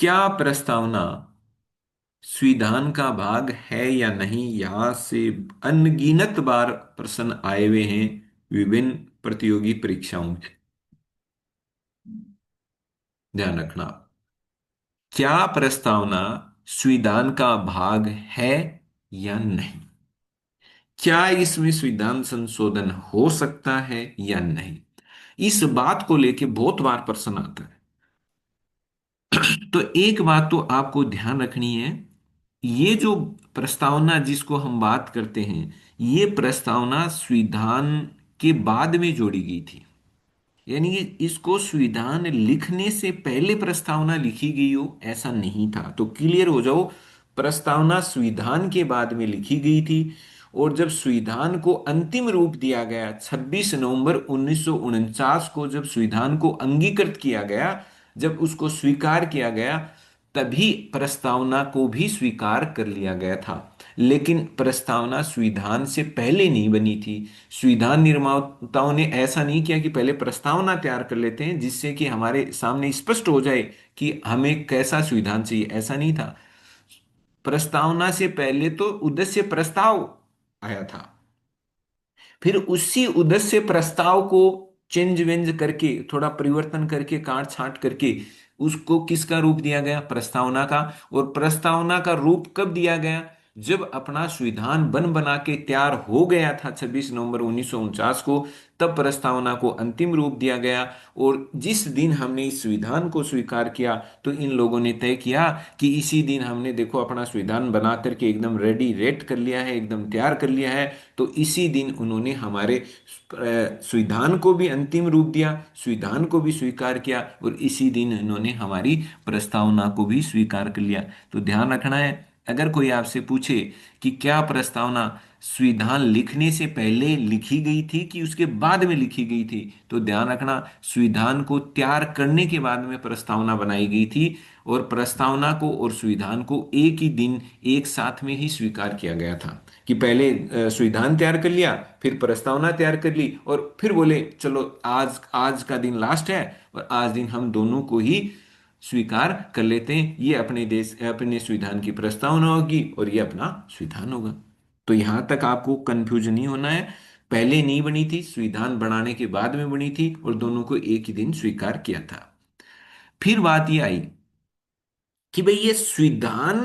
क्या प्रस्तावना संविधान का भाग है या नहीं, यहां से अनगिनत बार प्रश्न आए हुए हैं विभिन्न प्रतियोगी परीक्षाओं में। ध्यान रखना, क्या प्रस्तावना संविधान का भाग है या नहीं, क्या इसमें संविधान संशोधन हो सकता है या नहीं, इस बात को लेके बहुत बार प्रश्न आता है। तो एक बात तो आपको ध्यान रखनी है, ये जो प्रस्तावना जिसको हम बात करते हैं, ये प्रस्तावना संविधान के बाद में जोड़ी गई थी। यानी कि इसको संविधान लिखने से पहले प्रस्तावना लिखी गई हो ऐसा नहीं था। तो क्लियर हो जाओ, प्रस्तावना संविधान के बाद में लिखी गई थी। और जब संविधान को अंतिम रूप दिया गया 26 नवंबर 1949 को, जब संविधान को अंगीकृत किया गया, जब उसको स्वीकार किया गया, तभी प्रस्तावना को भी स्वीकार कर लिया गया था। लेकिन प्रस्तावना संविधान से पहले नहीं बनी थी। संविधान निर्माताओं ने ऐसा नहीं किया कि पहले प्रस्तावना तैयार कर लेते हैं जिससे कि हमारे सामने स्पष्ट हो जाए कि हमें कैसा संविधान चाहिए, ऐसा नहीं था। प्रस्तावना से पहले तो उद्देश्य प्रस्ताव आया था, फिर उसी उद्देश्य प्रस्ताव को चेंज वेंज करके, थोड़ा परिवर्तन करके, काट छांट करके उसको किसका रूप दिया गया, प्रस्तावना का। और प्रस्तावना का रूप कब दिया गया, जब अपना संविधान बन बना के तैयार हो गया था 26 नवंबर 1949 को, तब प्रस्तावना को अंतिम रूप दिया गया। और जिस दिन हमने इस संविधान को स्वीकार किया, तो इन लोगों ने तय किया कि इसी दिन हमने देखो अपना संविधान बना करके एकदम रेडी रेड कर लिया है, एकदम तैयार कर लिया है। तो इसी दिन उन्होंने हमारे संविधान को भी अंतिम रूप दिया, संविधान को भी स्वीकार किया, और इसी दिन इन्होंने हमारी प्रस्तावना को भी स्वीकार कर लिया। तो ध्यान रखना है, अगर कोई आपसे पूछे कि क्या प्रस्तावना संविधान लिखने से पहले लिखी गई थी कि उसके बाद में लिखी गई थी, तो ध्यान रखना, संविधान को तैयार करने के बाद में प्रस्तावना बनाई गई थी। और प्रस्तावना को और संविधान को एक ही दिन एक साथ में ही स्वीकार किया गया था, कि पहले संविधान तैयार कर लिया, फिर प्रस्तावना तैयार कर ली, और फिर बोले चलो आज आज का दिन लास्ट है और आज दिन हम दोनों को ही स्वीकार कर लेते हैं, ये अपने देश अपने संविधान की प्रस्तावना होगी और ये अपना संविधान होगा। तो यहां तक आपको कंफ्यूजन नहीं होना है, पहले नहीं बनी थी, संविधान बनाने के बाद में बनी थी, और दोनों को एक ही दिन स्वीकार किया था। फिर बात ये आई कि भाई ये संविधान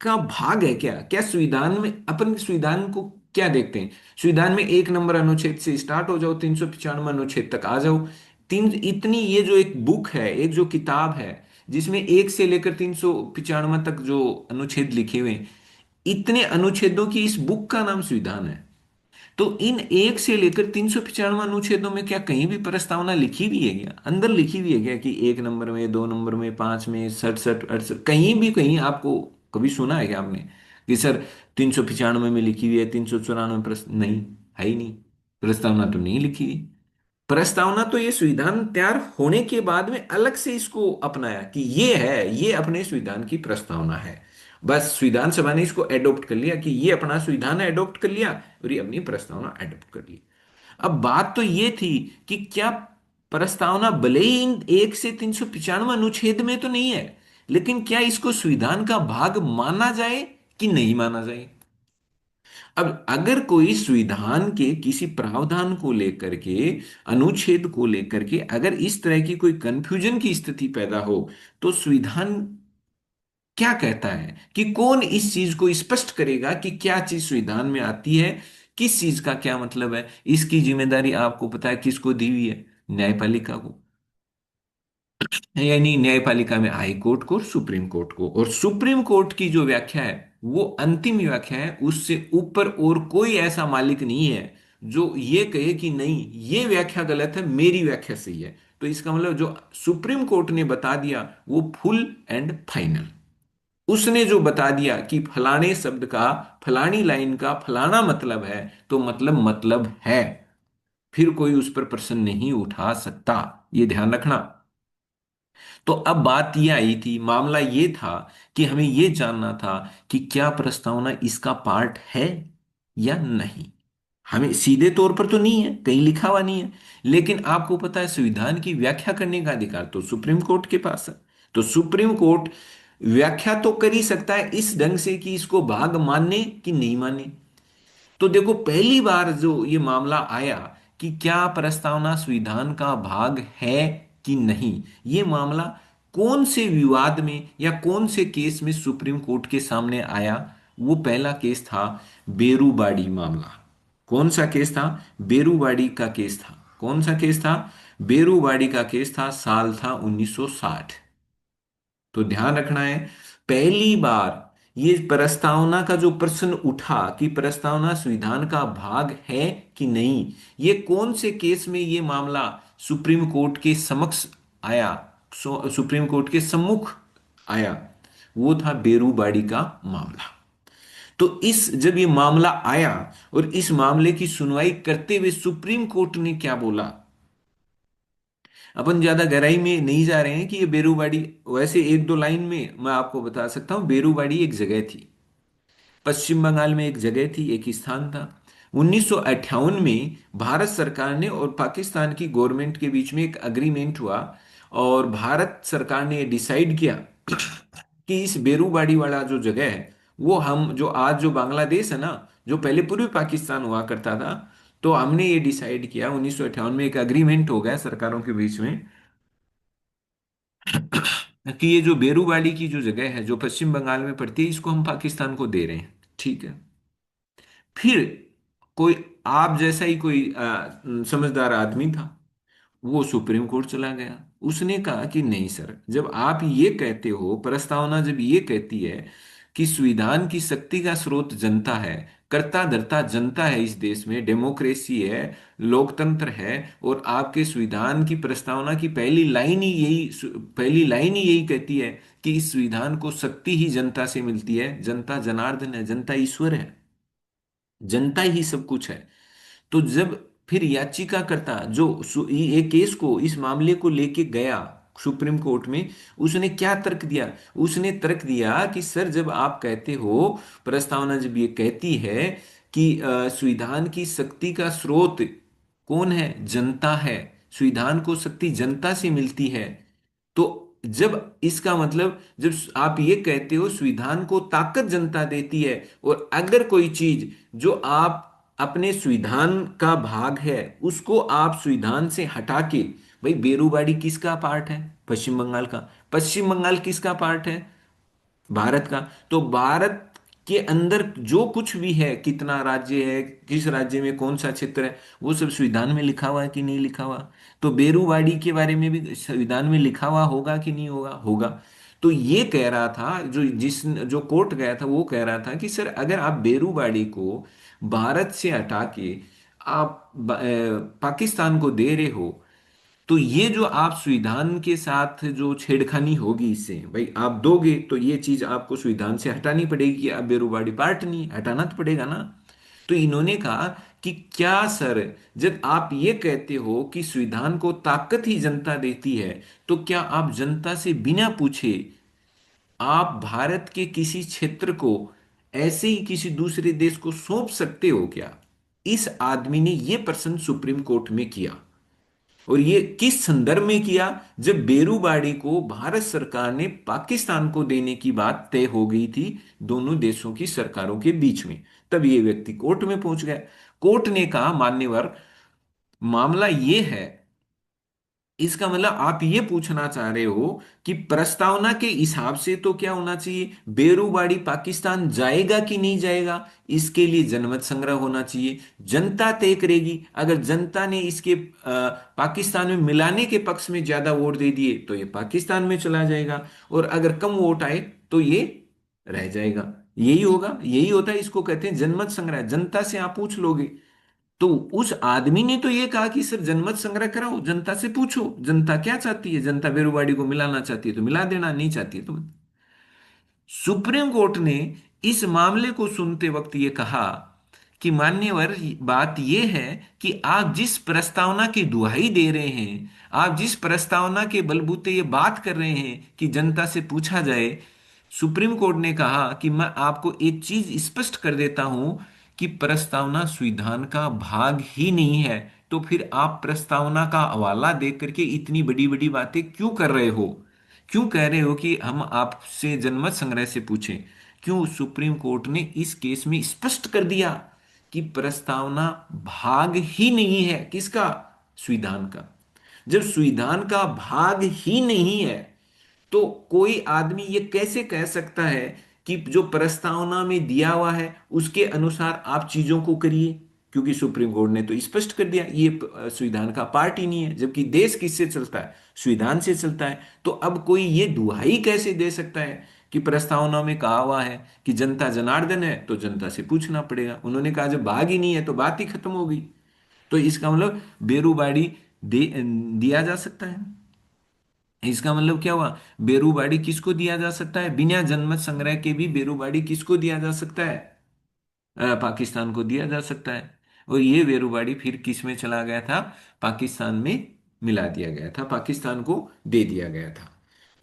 का भाग है क्या, क्या संविधान में अपन संविधान को क्या देखते हैं, संविधान में 1 नंबर अनुच्छेद से स्टार्ट हो जाओ, 395 अनुच्छेद तक आ जाओ। तीन इतनी ये जो एक बुक है, एक जो किताब है, जिसमें 1 से लेकर 395 तक जो अनुच्छेद लिखे हुए हैं, इतने अनुच्छेदों की इस बुक का नाम संविधान है। तो इन 1 से लेकर 395 अनुच्छेदों में क्या कहीं भी प्रस्तावना लिखी हुई है क्या, अंदर लिखी हुई है क्या, कि 1 नंबर में, 2 नंबर में, 5 में, 67 68, कहीं भी कहीं आपको कभी सुना है क्या आपने कि सर 395 में लिखी हुई है, 394 प्रश्न नहीं, है ही नहीं, प्रस्तावना तो नहीं लिखी हुई। प्रस्तावना तो ये संविधान तैयार होने के बाद में अलग से इसको अपनाया कि ये है, ये अपने संविधान की प्रस्तावना है। बस संविधान सभा ने इसको एडॉप्ट कर लिया कि ये अपना संविधान एडॉप्ट कर लिया और ये अपनी प्रस्तावना एडॉप्ट कर ली। अब बात तो ये थी कि क्या प्रस्तावना भले ही इन 1 से 395 अनुच्छेद में तो नहीं है, लेकिन क्या इसको संविधान का भाग माना जाए कि नहीं माना जाए। अब अगर कोई संविधान के किसी प्रावधान को लेकर के, अनुच्छेद को लेकर के अगर इस तरह की कोई कंफ्यूजन की स्थिति पैदा हो, तो संविधान क्या कहता है कि कौन इस चीज को स्पष्ट करेगा कि क्या चीज संविधान में आती है, किस चीज का क्या मतलब है। इसकी जिम्मेदारी आपको पता है किसको दी हुई है, न्यायपालिका को। यानी न्यायपालिका में हाई कोर्ट को, सुप्रीम कोर्ट को। और सुप्रीम कोर्ट की जो व्याख्या है वो अंतिम व्याख्या है, उससे ऊपर और कोई ऐसा मालिक नहीं है जो ये कहे कि नहीं ये व्याख्या गलत है, मेरी व्याख्या सही है। तो इसका मतलब जो सुप्रीम कोर्ट ने बता दिया वो फुल एंड फाइनल। उसने जो बता दिया कि फलाने शब्द का, फलानी लाइन का फलाना मतलब है, तो मतलब है, फिर कोई उस पर प्रश्न नहीं उठा सकता, ये ध्यान रखना। तो अब बात ये आई थी, मामला ये था कि हमें ये जानना था कि क्या प्रस्तावना इसका पार्ट है या नहीं। हमें सीधे तौर पर तो नहीं है, कहीं लिखा हुआ नहीं है, लेकिन आपको पता है संविधान की व्याख्या करने का अधिकार तो सुप्रीम कोर्ट के पास है। तो सुप्रीम कोर्ट व्याख्या तो कर ही सकता है इस ढंग से कि इसको भाग माने कि नहीं माने। तो देखो, पहली बार जो ये मामला आया कि क्या प्रस्तावना संविधान का भाग है कि नहीं, ये मामला कौन से विवाद में या कौन से केस में सुप्रीम कोर्ट के सामने आया, वो पहला केस था बेरूबाड़ी मामला। कौन सा केस था? बेरूबाड़ी का केस था। कौन सा केस था? बेरूबाड़ी का केस था, साल था 1960। तो ध्यान रखना है, पहली बार ये प्रस्तावना का जो प्रश्न उठा कि प्रस्तावना संविधान का भाग है कि नहीं, ये कौन से केस में ये मामला सुप्रीम कोर्ट के समक्ष आया, सुप्रीम कोर्ट के सम्मुख आया, वो था बेरूबाड़ी का मामला। तो इस जब ये मामला आया और इस मामले की सुनवाई करते हुए सुप्रीम कोर्ट ने क्या बोला, अपन ज्यादा गहराई में नहीं जा रहे हैं कि ये बेरूबाड़ी, वैसे एक दो लाइन में मैं आपको बता सकता हूँ। बेरूबाड़ी एक जगह थी, पश्चिम बंगाल में एक जगह थी, एक स्थान था। 1958 में भारत सरकार ने और पाकिस्तान की गवर्नमेंट के बीच में एक अग्रीमेंट हुआ, और भारत सरकार ने डिसाइड किया कि इस बेरूबाड़ी वाला जो जगह है, वो हम जो आज जो बांग्लादेश है ना, जो पहले पूर्वी पाकिस्तान हुआ करता था, तो हमने ये डिसाइड किया 1958 में, एक अग्रीमेंट हो गया सरकारों के बीच में कि ये जो बेरूबाड़ी की जो जगह है जो पश्चिम बंगाल में पड़ती है, इसको हम पाकिस्तान को दे रहे हैं। ठीक है। फिर कोई आप जैसा ही कोई समझदार आदमी था, वो सुप्रीम कोर्ट चला गया। उसने कहा कि नहीं सर, जब आप ये कहते हो, प्रस्तावना जब ये कहती है कि संविधान की शक्ति का स्रोत जनता है, कर्ता धर्ता जनता है, इस देश में डेमोक्रेसी है, लोकतंत्र है, और आपके संविधान की प्रस्तावना की पहली लाइन ही यही कहती है कि इस संविधान को शक्ति ही जनता से मिलती है, जनता जनार्दन है, जनता ईश्वर है, जनता ही सब कुछ है। तो जब फिर याचिकाकर्ता जो ये केस को, इस मामले को लेके गया सुप्रीम कोर्ट में, उसने क्या तर्क दिया? उसने तर्क दिया कि सर, जब आप कहते हो, प्रस्तावना जब ये कहती है कि संविधान की शक्ति का स्रोत कौन है? जनता है, संविधान को शक्ति जनता से मिलती है, तो जब इसका मतलब, जब आप ये कहते हो संविधान को ताकत जनता देती है, और अगर कोई चीज जो आप अपने संविधान का भाग है उसको आप संविधान से हटा के, भाई बेरूबाड़ी किसका पार्ट है? पश्चिम बंगाल का। पश्चिम बंगाल किसका पार्ट है? भारत का। तो भारत के अंदर जो कुछ भी है, कितना राज्य है, किस राज्य में कौन सा क्षेत्र है, वो सब संविधान में लिखा हुआ है कि नहीं लिखा हुआ? तो बेरूवाड़ी के बारे में भी संविधान में लिखा हुआ होगा कि नहीं होगा? होगा। तो ये कह रहा था, जो कोर्ट गया था वो कह रहा था कि सर, अगर आप बेरूवाड़ी को भारत से हटा के आप पाकिस्तान को दे रहे हो, तो ये जो आप संविधान के साथ जो छेड़खानी होगी, इससे भाई आप दोगे तो ये चीज आपको संविधान से हटानी पड़ेगी कि आप बेरोबाड़ी पार्ट नहीं, हटाना तो पड़ेगा ना। तो इन्होंने कहा कि क्या सर, जब आप ये कहते हो कि संविधान को ताकत ही जनता देती है, तो क्या आप जनता से बिना पूछे आप भारत के किसी क्षेत्र को ऐसे ही किसी दूसरे देश को सौंप सकते हो क्या? इस आदमी ने यह प्रश्न सुप्रीम कोर्ट में किया। और ये किस संदर्भ में किया? जब बेरूबाड़ी को भारत सरकार ने पाकिस्तान को देने की बात तय हो गई थी दोनों देशों की सरकारों के बीच में, तब ये व्यक्ति कोर्ट में पहुंच गया। कोर्ट ने कहा, मान्यवर, मामला ये है, इसका मतलब आप ये पूछना चाह रहे हो कि प्रस्तावना के हिसाब से तो क्या होना चाहिए, बेरूबाड़ी पाकिस्तान जाएगा कि नहीं जाएगा, इसके लिए जनमत संग्रह होना चाहिए, जनता तय करेगी। अगर जनता ने इसके पाकिस्तान में मिलाने के पक्ष में ज्यादा वोट दे दिए तो ये पाकिस्तान में चला जाएगा, और अगर कम वोट आए तो ये रह जाएगा। यही होगा, यही होता है, इसको कहते हैं जनमत संग्रह, जनता से आप पूछ लोगे। तो उस आदमी ने तो ये कहा कि सर, जनमत संग्रह कराओ, जनता से पूछो जनता क्या चाहती है, जनता बेरोबाड़ी को मिलाना चाहती है तो मिला देना, नहीं चाहती है तो सुप्रीम कोर्ट ने इस मामले को सुनते वक्त ये कहा कि मान्यवर, बात यह है कि आप जिस प्रस्तावना की दुहाई दे रहे हैं, आप जिस प्रस्तावना के बलबूते ये बात कर रहे हैं कि जनता से पूछा जाए, सुप्रीम कोर्ट ने कहा कि मैं आपको एक चीज स्पष्ट कर देता हूं कि प्रस्तावना संविधान का भाग ही नहीं है, तो फिर आप प्रस्तावना का हवाला देख करके इतनी बड़ी बड़ी बातें क्यों कर रहे हो? क्यों कह रहे हो कि हम आपसे जनमत संग्रह से पूछें? क्यों सुप्रीम कोर्ट ने इस केस में स्पष्ट कर दिया कि प्रस्तावना भाग ही नहीं है किसका, संविधान का। जब संविधान का भाग ही नहीं है, तो कोई आदमी ये कैसे कह सकता है कि जो प्रस्तावना में दिया हुआ है उसके अनुसार आप चीजों को करिए? क्योंकि सुप्रीम कोर्ट ने तो स्पष्ट कर दिया ये संविधान का पार्ट ही नहीं है, जबकि देश किससे चलता है, संविधान से चलता है। तो अब कोई ये दुहाई कैसे दे सकता है कि प्रस्तावना में कहा हुआ है कि जनता जनार्दन है, तो जनता से पूछना पड़ेगा। उन्होंने कहा जब भाग ही नहीं है तो बात ही खत्म हो गई। तो इसका मतलब बेरूबाड़ी दिया जा सकता है। इसका मतलब क्या हुआ, बेरूबाड़ी किसको दिया जा सकता है, बिना जनमत संग्रह के भी बेरूबाड़ी किसको दिया जा सकता है, पाकिस्तान को दिया जा सकता है। और ये बेरूबाड़ी फिर किस में चला गया था, पाकिस्तान में मिला दिया गया था, पाकिस्तान को दे दिया गया था।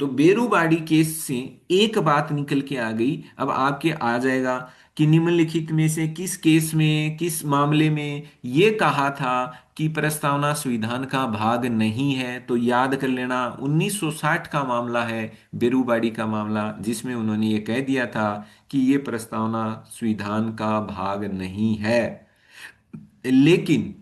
तो बेरूबाड़ी केस से एक बात निकल के आ गई। अब आपके आ जाएगा कि निम्नलिखित में से किस केस में, किस मामले में ये कहा था कि प्रस्तावना संविधान का भाग नहीं है। तो याद कर लेना, 1960 का मामला है, बेरूबाड़ी का मामला, जिसमें उन्होंने ये कह दिया था कि ये प्रस्तावना संविधान का भाग नहीं है। लेकिन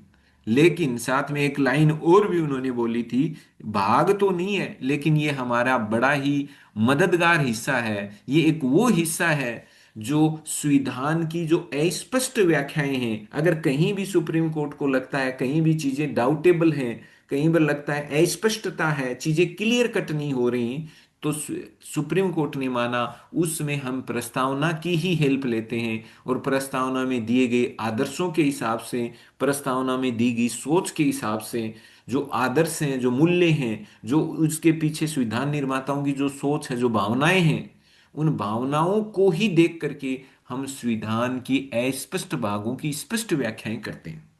लेकिन साथ में एक लाइन और भी उन्होंने बोली थी, भाग तो नहीं है लेकिन ये हमारा बड़ा ही मददगार हिस्सा है। ये एक वो हिस्सा है जो संविधान की जो अस्पष्ट व्याख्याएं हैं, अगर कहीं भी सुप्रीम कोर्ट को लगता है कहीं भी चीजें डाउटेबल हैं, कहीं पर लगता है अस्पष्टता है, चीजें क्लियर कट नहीं हो रही, तो सुप्रीम कोर्ट ने माना उसमें हम प्रस्तावना की ही हेल्प लेते हैं। और प्रस्तावना में दिए गए आदर्शों के हिसाब से, प्रस्तावना में दी गई सोच के हिसाब से, जो आदर्श हैं, जो मूल्य हैं, जो उसके पीछे संविधान निर्माताओं की जो सोच है, जो भावनाएं हैं, उन भावनाओं को ही देख करके हम संविधान की अस्पष्ट भागों की स्पष्ट व्याख्याएं करते हैं।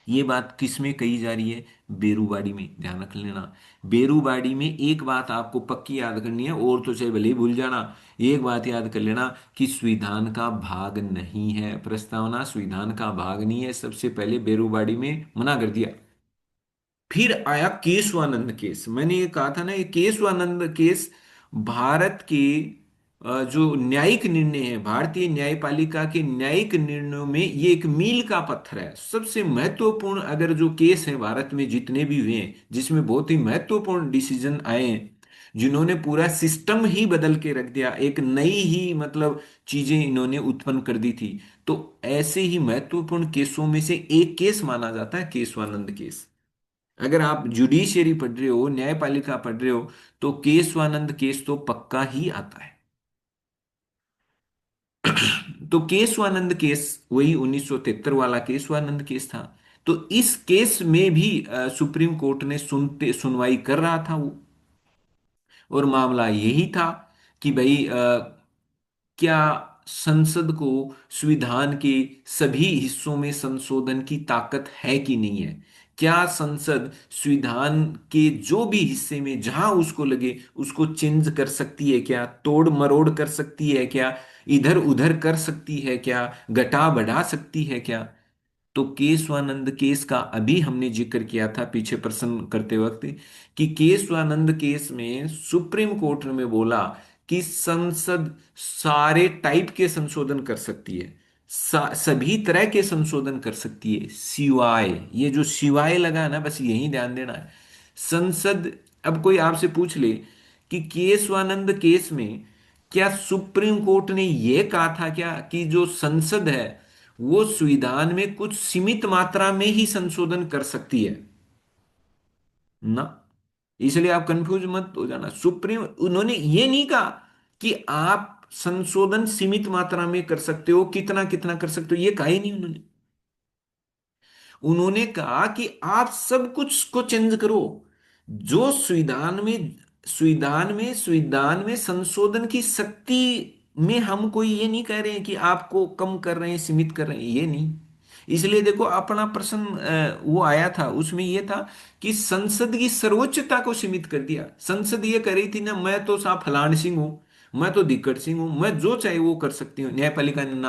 ये बात किस में कही जा रही है, बेरूबाड़ी में, ध्यान रख लेना। बेरूबाड़ी में एक बात आपको पक्की याद करनी है, और तो चाहे भले ही भूल जाना, एक बात याद कर लेना कि संविधान का भाग नहीं है, प्रस्तावना संविधान का भाग नहीं है, सबसे पहले बेरूबाड़ी में मना कर दिया। फिर आया केशवानंद केस। मैंने ये कहा था ना, ये केशवानंद केस भारत के जो न्यायिक निर्णय है, भारतीय न्यायपालिका के न्यायिक निर्णयों में ये एक मील का पत्थर है, सबसे महत्वपूर्ण। अगर जो केस है भारत में जितने भी हुए हैं जिसमें बहुत ही महत्वपूर्ण डिसीजन आए हैं, जिन्होंने पूरा सिस्टम ही बदल के रख दिया, एक नई ही मतलब चीजें इन्होंने उत्पन्न कर दी थी, तो ऐसे ही महत्वपूर्ण केसों में से एक केस माना जाता है केशवानंद केस। अगर आप जुडिशियरी पढ़ रहे हो, न्यायपालिका पढ़ रहे हो, तो केशवानंद केस तो पक्का ही आता है। तो केशवानंद केस वही 1973 वाला केशवानंद केस था। तो इस केस में भी सुप्रीम कोर्ट ने सुनवाई कर रहा था वो, और मामला यही था कि भाई क्या संसद को संविधान के सभी हिस्सों में संशोधन की ताकत है कि नहीं है? क्या संसद संविधान के जो भी हिस्से में जहां उसको लगे उसको चेंज कर सकती है क्या, तोड़ मरोड़ कर सकती है क्या, इधर उधर कर सकती है क्या, घटा बढ़ा सकती है क्या? तो केशवानंद केस का अभी हमने जिक्र किया था पीछे प्रश्न करते वक्त, कि केशवानंद केस में सुप्रीम कोर्ट ने बोला कि संसद सारे टाइप के संशोधन कर सकती है, सभी तरह के संशोधन कर सकती है, सिवाय, ये जो सिवाय लगा है ना, बस यही ध्यान देना है, संसद। अब कोई आपसे पूछ ले कि केशवानंद केस में क्या सुप्रीम कोर्ट ने यह कहा था क्या कि जो संसद है वो संविधान में कुछ सीमित मात्रा में ही संशोधन कर सकती है ना? इसलिए आप कंफ्यूज मत हो जाना, सुप्रीम उन्होंने ये नहीं कहा कि आप संशोधन सीमित मात्रा में कर सकते हो, कितना कितना कर सकते हो, ये कहा ही नहीं उन्होंने। उन्होंने कहा कि आप सब कुछ को चेंज करो, जो संविधान में संशोधन की शक्ति में हम कोई ये नहीं कह रहे हैं कि आपको कम कर रहे हैं, सीमित कर रहे हैं, ये नहीं। इसलिए देखो अपना प्रश्न वो आया था, उसमें ये था कि संसद की सर्वोच्चता को सीमित कर दिया। संसद ये कह रही थी ना, मैं तो साहब फलान सिंह हूं, मैं तो दिक्कत सिंह हूं, मैं जो चाहे वो कर सकती हूँ। न्यायपालिका ने ना,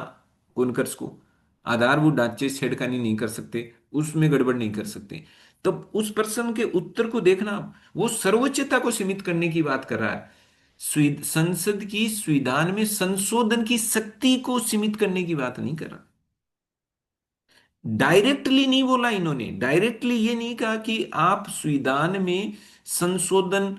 कौन कर, आधारभूत ढांचे से छेड़खानी नहीं कर सकते, उसमें गड़बड़ नहीं कर सकते। तब उस प्रश्न के उत्तर को देखना। वो सर्वोच्चता को सीमित करने की बात कर रहा है। संसद की संविधान में संशोधन की शक्ति को सीमित करने की बात नहीं कर रहा। डायरेक्टली नहीं बोला इन्होंने, डायरेक्टली ये नहीं कहा कि आप संविधान में संशोधन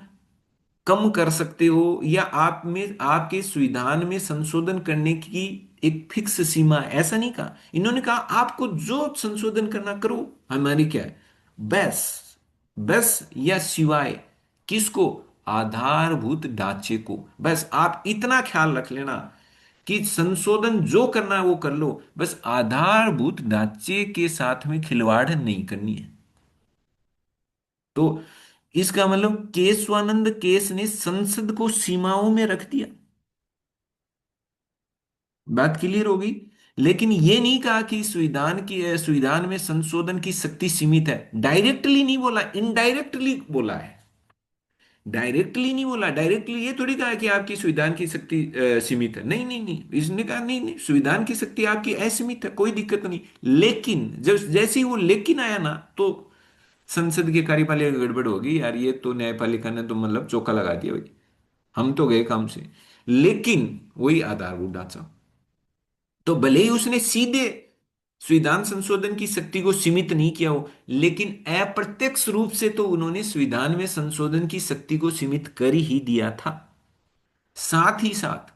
कम कर सकते हो, या आप में आपके संविधान में संशोधन करने की एक फिक्स सीमा है, ऐसा नहीं कहा। इन्होंने कहा आपको जो संशोधन करना करो, हमारी क्या है, बस, बस या सिवाय किसको, आधारभूत ढांचे को। बस आप इतना ख्याल रख लेना कि संशोधन जो करना है वो कर लो, बस आधारभूत ढांचे के साथ में खिलवाड़ नहीं करनी है। तो इसका मतलब केशवानंद केस ने संसद को सीमाओं में रख दिया। बात क्लियर होगी। लेकिन ये नहीं कहा कि संविधान में संशोधन की शक्ति सीमित है। डायरेक्टली नहीं बोला, इनडायरेक्टली बोला है। डायरेक्टली नहीं बोला, डायरेक्टली ये थोड़ी कहा कि आपकी संविधान की शक्ति सीमित है। नहीं नहीं नहीं, इसने कहा नहीं नहीं, संविधान की शक्ति आपकी असीमित है, कोई दिक्कत नहीं। लेकिन जब जैसे ही वो लेकिन आया ना, तो संसद की कार्यपालिका गड़बड़ होगी यार, ये तो न्यायपालिका ने तो मतलब चौका लगा दिया भाई, हम तो गए काम से। लेकिन वही आधारभूत ढांचा, तो भले ही उसने सीधे संविधान संशोधन की शक्ति को सीमित नहीं किया हो, लेकिन अप्रत्यक्ष रूप से तो उन्होंने संविधान में संशोधन की शक्ति को सीमित कर ही दिया था। साथ ही साथ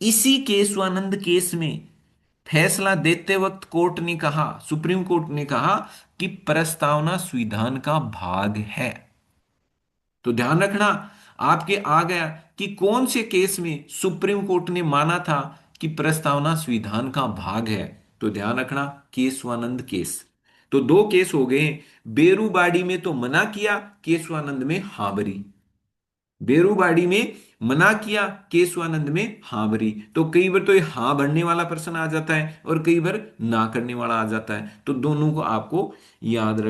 इसी केशवानंद केस में फैसला देते वक्त कोर्ट ने कहा, सुप्रीम कोर्ट ने कहा कि प्रस्तावना संविधान का भाग है। तो ध्यान रखना, आपके आ गया कि कौन से केस में सुप्रीम कोर्ट ने माना था कि प्रस्तावना संविधान का भाग है। तो ध्यान रखना, केशवानंद केस। तो दो केस हो गए। बेरूबाड़ी में तो मना किया, केशवानंद में हां भरी। बेरूबाड़ी में मना किया, केशवानंद में हां भरी। तो कई बार तो ये हां भरने वाला पर्सन आ जाता है और कई बार ना करने वाला आ जाता है, तो दोनों को आपको याद रख